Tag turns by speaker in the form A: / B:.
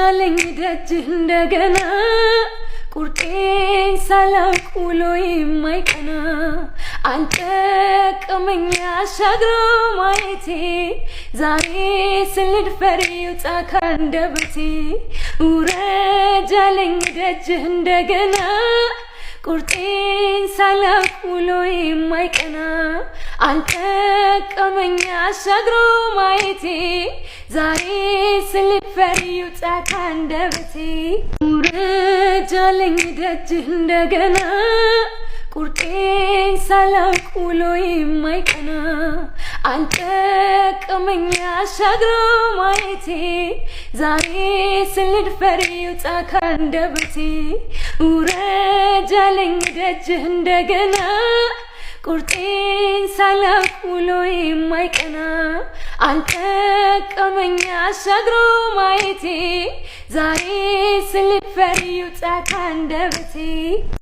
A: ጃለኝ ደጅህ እንደገና ቁርጤን ሳላውቅ ውሎዬ የማይቀና አልጠቀመኝ አሻግሮ ማየቴ ዛሬ ስልድፈር ይውጣ ካንደበቴ ውረድ ጃለኝ ደጅህ እንደገና ቁርጤን ሳላውቅ ውሎዬ የማይቀና አልጠቀመኝ አሻግሮ ማየቴ ዛሬ ስልድፈር ይውጣ ካንደበቴ ውረድ ጃለኝ ደጅህ እንደገና ቁርጤን ሳላውቅ ውሎዬ የማይቀና አልጠቀመኝ አሻግሮ ማየቴ ዛሬ ስልድፈር ይውጣ ካንደበቴ ውረድ ጃለኝ ደጅህ እንደገና ቁርጤን ሳላውቅ ውሎዬ የማይቀና አልጠቀመኝ አሻግሮ ማየቴ ዛሬ ስልድፈር ይውጣ ካንደበቴ